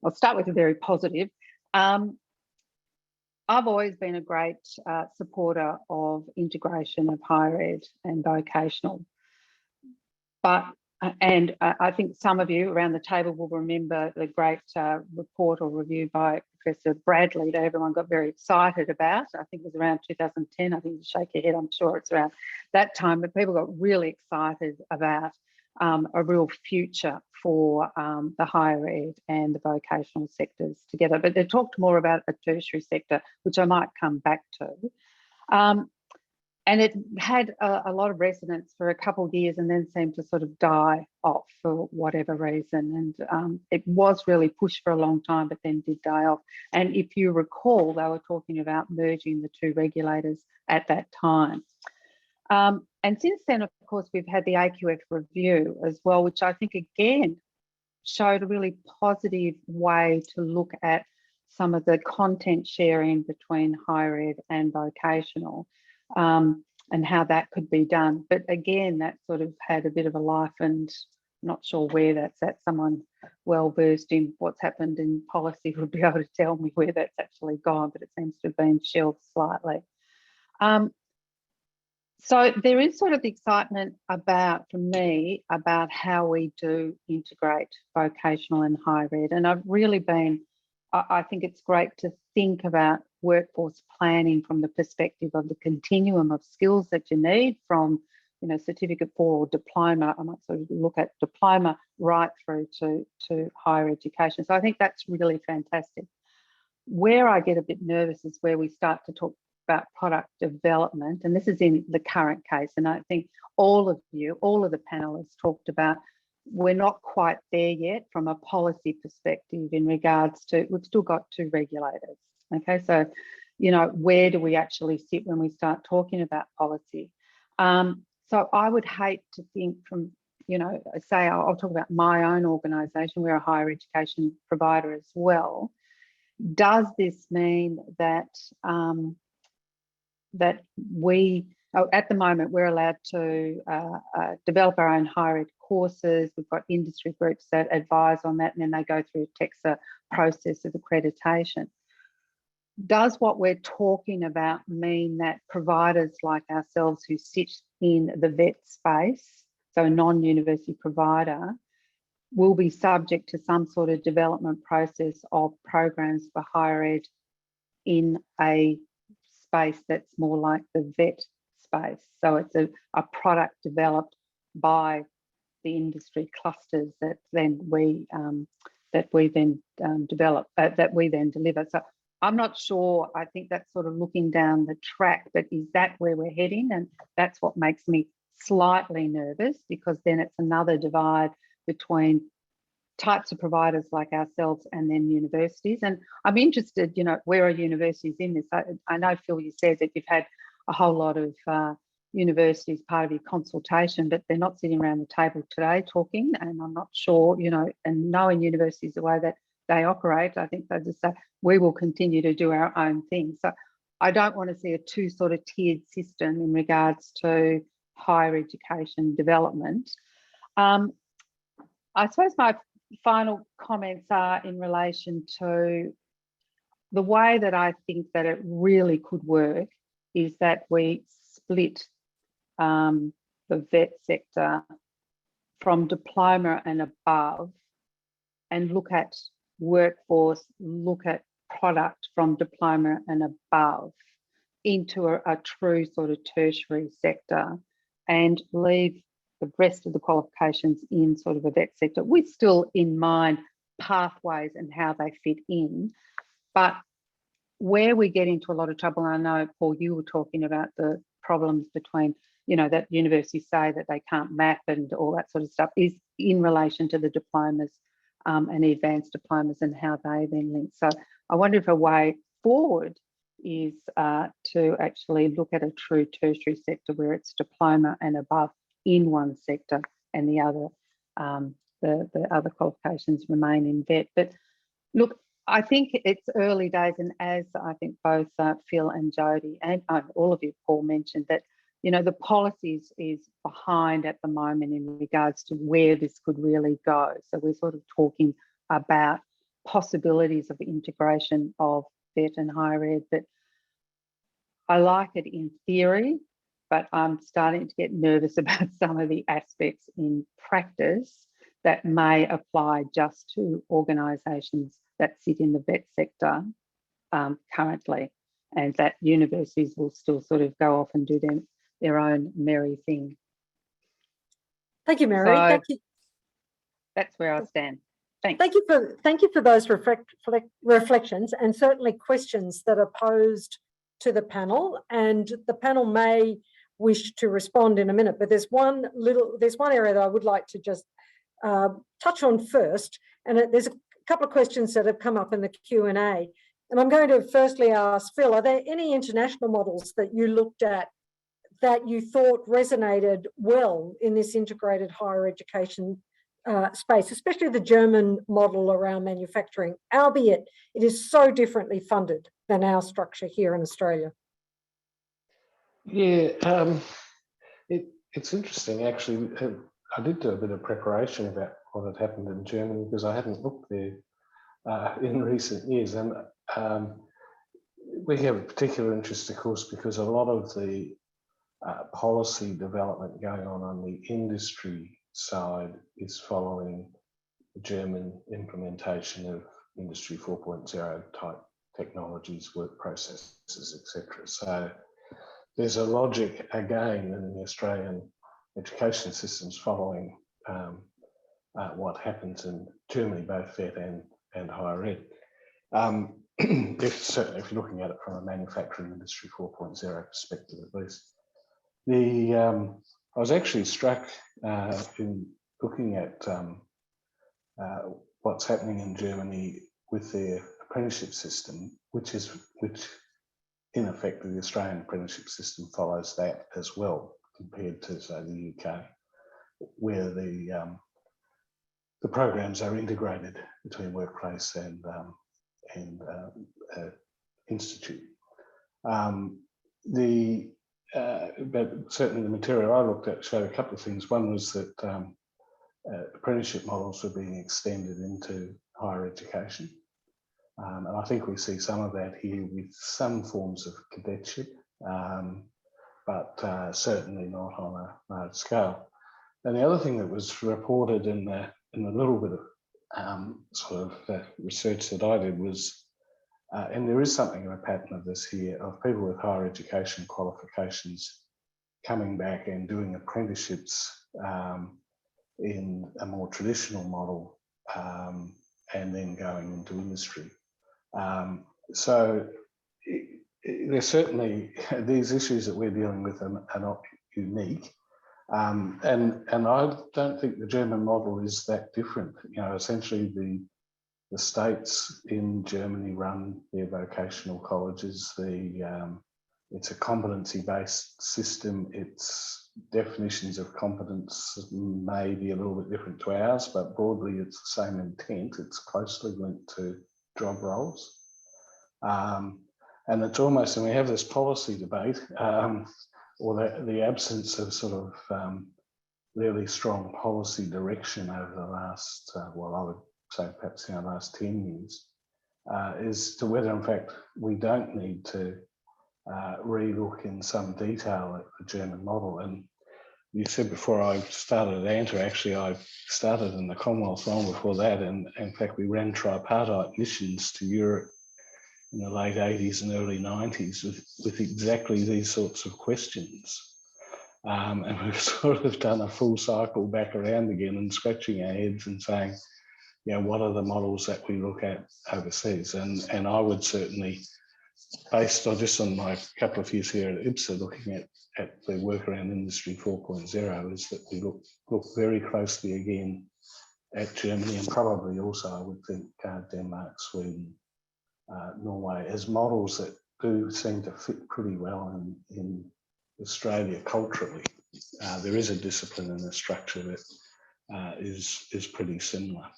I'll start with a very positive. I've always been a great supporter of integration of higher ed and vocational, and I think some of you around the table will remember the great report or review by Professor Bradley that everyone got very excited about. I think it was around 2010. I think you shake your head, I'm sure it's around that time, but people got really excited about a real future for the higher ed and the vocational sectors together. But they talked more about a tertiary sector, which I might come back to. And it had a lot of resonance for a couple of years and then seemed to sort of die off for whatever reason. And it was really pushed for a long time, but then did die off. And if you recall, they were talking about merging the two regulators at that time. And since then, of course, we've had the AQF review as well, which I think, again, showed a really positive way to look at some of the content sharing between higher ed and vocational. And how that could be done. But again, that sort of had a bit of a life, and not sure where that's at. Someone well versed in what's happened in policy would be able to tell me where that's actually gone, but it seems to have been shelved slightly. So there is sort of the excitement about, for me, about how we do integrate vocational and higher ed. And I've really been, I think it's great to think about workforce planning from the perspective of the continuum of skills that you need from, you know, certificate 4 or diploma. I might sort of look at diploma right through to higher education. So I think that's really fantastic. Where I get a bit nervous is where we start to talk about product development, and this is in the current case, and I think all of the panelists talked about, we're not quite there yet from a policy perspective in regards to, we've still got two regulators. Okay, so, you know, where do we actually sit when we start talking about policy? So I would hate to think from, you know, say I'll talk about my own organisation. We're a higher education provider as well. Does this mean that that we, at the moment, we're allowed to develop our own higher ed courses? We've got industry groups that advise on that, and then they go through a TEXA process of accreditation. Does what we're talking about mean that providers like ourselves who sit in the vet space, so a non-university provider, will be subject to some sort of development process of programs for higher ed in a space that's more like the vet space? So it's a product developed by the industry clusters that then we deliver. So I'm not sure. I think that's sort of looking down the track, but is that where we're heading? And that's what makes me slightly nervous, because then it's another divide between types of providers like ourselves and then universities. And I'm interested, you know, where are universities in this? I know, Phil, you said that you've had a whole lot of universities part of your consultation, but they're not sitting around the table today talking. And I'm not sure, you know, and knowing universities the way that they operate, I think they just say, we will continue to do our own thing. So I don't want to see a two sort of tiered system in regards to higher education development. I suppose my final comments are in relation to the way that I think that it really could work is that we split the vet sector from diploma and above and look at workforce, look at product from diploma and above into a true sort of tertiary sector, and leave the rest of the qualifications in sort of a vet sector, with still in mind pathways and how they fit in. But where we get into a lot of trouble, and I know, Paul, you were talking about the problems between, you know, that universities say that they can't map and all that sort of stuff, is in relation to the diplomas and the advanced diplomas and how they then link. So I wonder if a way forward is to actually look at a true tertiary sector where it's diploma and above in one sector, and the other the other qualifications remain in vet. But look, I think it's early days, and as I think both Phil and Jodie and all of you, Paul, mentioned that, you know, the policies is behind at the moment in regards to where this could really go. So we're sort of talking about possibilities of integration of vet and higher ed, but I like it in theory, but I'm starting to get nervous about some of the aspects in practice that may apply just to organisations that sit in the vet sector currently, and that universities will still sort of go off and do their own merry thing. Thank you, Mary. So thank you. That's where I stand. Thanks. Thank you for those reflections, and certainly questions that are posed to the panel, and the panel may wish to respond in a minute, but there's one area that I would like to just touch on first, and there's a couple of questions that have come up in the Q&A, and I'm going to firstly ask Phil, are there any international models that you looked at that you thought resonated well in this integrated higher education space, especially the German model around manufacturing, albeit it is so differently funded than our structure here in Australia? Yeah, it's interesting actually. I did do a bit of preparation about what had happened in Germany because I hadn't looked there in recent years, and we have a particular interest, of course, because a lot of the policy development going on the industry side is following the German implementation of Industry 4.0 type technologies, work processes, etc. So there's a logic again in the Australian education systems following what happens in Germany, both vet and higher ed. certainly if you're looking at it from a manufacturing industry 4.0 perspective at least. I was actually struck in looking at what's happening in Germany with their apprenticeship system, which in effect the Australian apprenticeship system follows that as well, compared to say the UK, where the programs are integrated between workplace and institute. But certainly the material I looked at showed a couple of things. One was that apprenticeship models were being extended into higher education. And I think we see some of that here with some forms of cadetship, but certainly not on a large scale. And the other thing that was reported in a little bit of research that I did was, and there is something of a pattern of this here, of people with higher education qualifications coming back and doing apprenticeships in a more traditional model and then going into industry. So there's certainly, these issues that we're dealing with are not unique. And I don't think the German model is that different. You know, essentially the states in Germany run their vocational colleges. It's a competency-based system. Its definitions of competence may be a little bit different to ours, but broadly it's the same intent. It's closely linked to job roles. And it's almost, and we have this policy debate, or the absence of sort of really strong policy direction over the last, well, I would say perhaps last 10 years, is to whether in fact we don't need to relook in some detail at the German model. And you said before I started at ANTA, actually I started in the Commonwealth long before that, and in fact we ran tripartite missions to Europe in the late 80s and early 90s with exactly these sorts of questions. And we've sort of done a full cycle back around again and scratching our heads and saying, you know, what are the models that we look at overseas? And I would certainly, based on just on my couple of years here at IBSA, looking at the work around Industry 4.0, is that we look very closely again at Germany, and probably also I would think Denmark, Sweden, Norway, as models that do seem to fit pretty well in Australia culturally. There is a discipline and a structure that is pretty similar.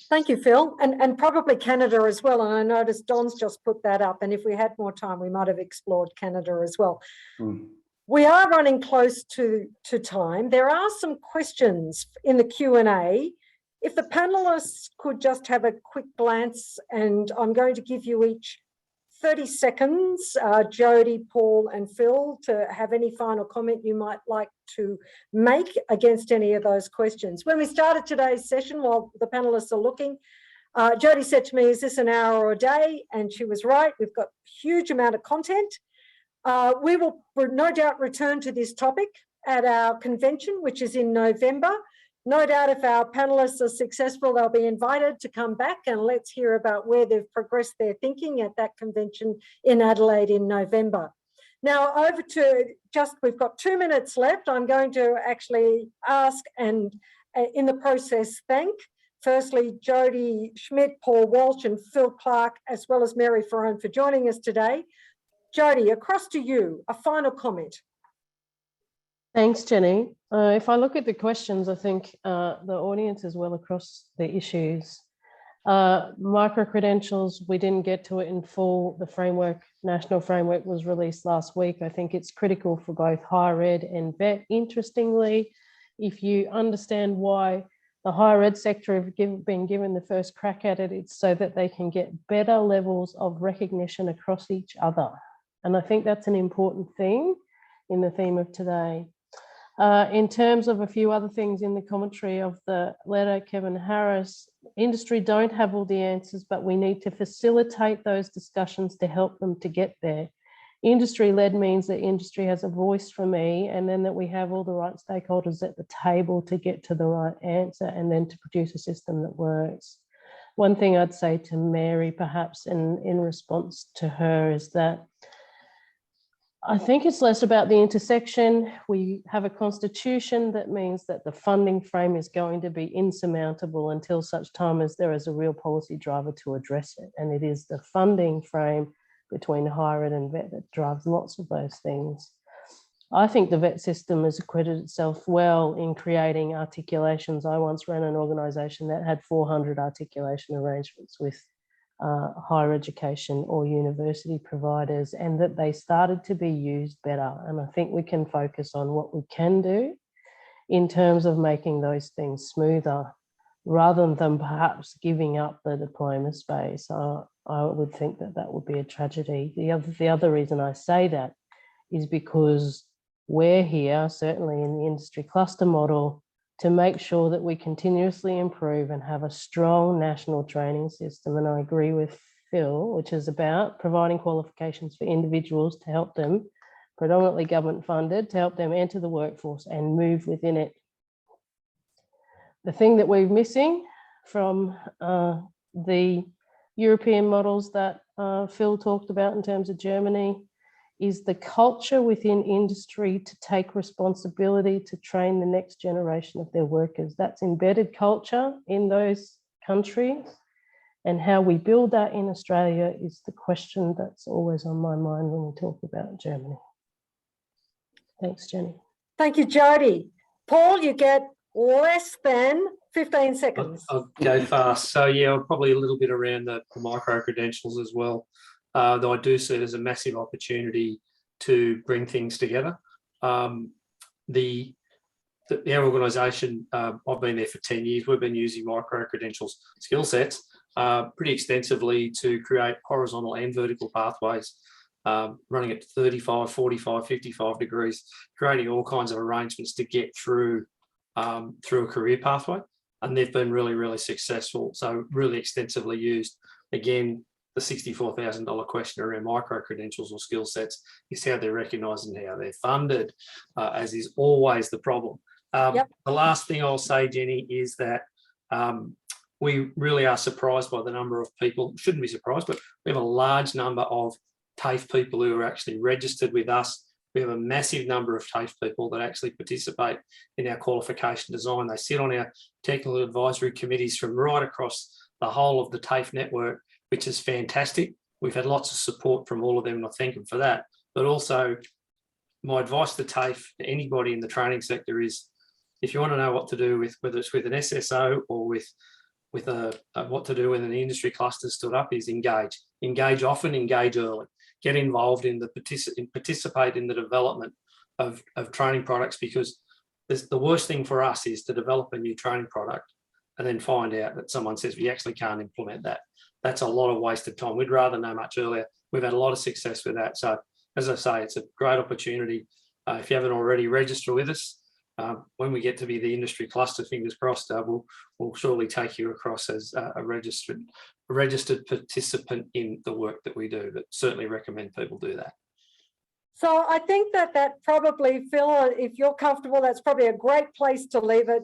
Thank you, Phil. And probably Canada as well. And I noticed Don's just put that up. And if we had more time, we might have explored Canada as well. Mm. We are running close to time. There are some questions in the Q&A. If the panelists could just have a quick glance, and I'm going to give you each 30 seconds, Jody, Paul and Phil, to have any final comment you might like to make against any of those questions. When we started today's session, while the panelists are looking, Jody said to me, is this an hour or a day? And she was right. We've got a huge amount of content. We will no doubt return to this topic at our convention, which is in November. No doubt if our panelists are successful, they'll be invited to come back and let's hear about where they've progressed their thinking at that convention in Adelaide in November. Now over to we've got 2 minutes left. I'm going to actually ask and in the process thank, firstly, Jody Schmidt, Paul Walsh and Phil Clark, as well as Mary Ferrone for joining us today. Jody, across to you, a final comment. Thanks, Jenny. If I look at the questions, I think the audience is well across the issues. Micro-credentials, we didn't get to it in full. The framework, national framework was released last week. I think it's critical for both higher ed and vet. Interestingly, if you understand why the higher ed sector have been given the first crack at it, it's so that they can get better levels of recognition across each other. And I think that's an important thing in the theme of today. In terms of a few other things in the commentary of the letter, Kevin Harris, industry don't have all the answers, but we need to facilitate those discussions to help them to get there. Industry-led means that industry has a voice for me, and then that we have all the right stakeholders at the table to get to the right answer and then to produce a system that works. One thing I'd say to Mary, perhaps in response to her, is that I think it's less about the intersection. We have a constitution that means that the funding frame is going to be insurmountable until such time as there is a real policy driver to address it. And it is the funding frame between higher ed and vet that drives lots of those things. I think the vet system has acquitted itself well in creating articulations. I once ran an organisation that had 400 articulation arrangements with higher education or university providers, and that they started to be used better. And I think we can focus on what we can do in terms of making those things smoother, rather than perhaps giving up the diploma space. I would think that that would be a tragedy. The other reason I say that is because we're here, certainly in the industry cluster model, to make sure that we continuously improve and have a strong national training system. And I agree with Phil, which is about providing qualifications for individuals to help them, predominantly government funded, to help them enter the workforce and move within it. The thing that we're missing from the European models that Phil talked about in terms of Germany is the culture within industry to take responsibility to train the next generation of their workers. That's embedded culture in those countries, and how we build that in Australia is the question that's always on my mind when we talk about Germany. Thanks, Jenny. Thank you, Jody. Paul, you get less than 15 seconds. I'll go fast. So yeah, probably a little bit around the micro-credentials as well. Though I do see it as a massive opportunity to bring things together. Our organisation, I've been there for 10 years. We've been using micro-credentials skill sets pretty extensively to create horizontal and vertical pathways, running at 35, 45, 55 degrees, creating all kinds of arrangements to get through a career pathway. And they've been really, really successful. So really extensively used. Again, the $64,000 question around micro-credentials or skill sets is how they're recognised and how they're funded, as is always the problem. The last thing I'll say, Jenny, is that we really are surprised by the number of people, shouldn't be surprised, but we have a large number of TAFE people who are actually registered with us. We have a massive number of TAFE people that actually participate in our qualification design. They sit on our technical advisory committees from right across the whole of the TAFE network, which is fantastic. We've had lots of support from all of them, and I thank them for that. But also, my advice to TAFE, to anybody in the training sector, is if you want to know what to do with, whether it's with an SSO or with what to do when an industry cluster stood up, is engage. Engage often, engage early. Get involved in participate in the development of training products, because the worst thing for us is to develop a new training product and then find out that someone says we actually can't implement that. That's a lot of wasted time. We'd rather know much earlier. We've had a lot of success with that. So as I say, it's a great opportunity. If you haven't already, register with us. When we get to be the industry cluster, fingers crossed, we'll surely take you across as a registered participant in the work that we do, but certainly recommend people do that. So I think that probably, Phil, if you're comfortable, that's probably a great place to leave it.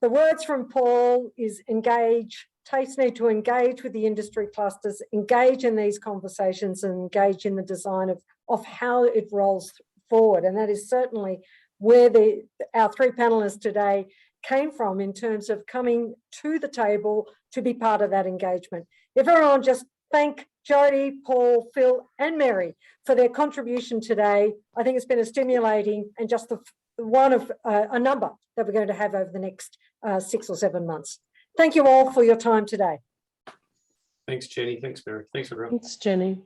The words from Paul is engage. TAFEs need to engage with the industry clusters, engage in these conversations, and engage in the design of how it rolls forward. And that is certainly where our three panelists today came from in terms of coming to the table to be part of that engagement. If everyone just thank Jody, Paul, Phil and Mary for their contribution today. I think it's been a stimulating and just one of a number that we're going to have over the next 6 or 7 months. Thank you all for your time today. Thanks, Jenny. Thanks, Mary. Thanks, everyone. Thanks, Jenny.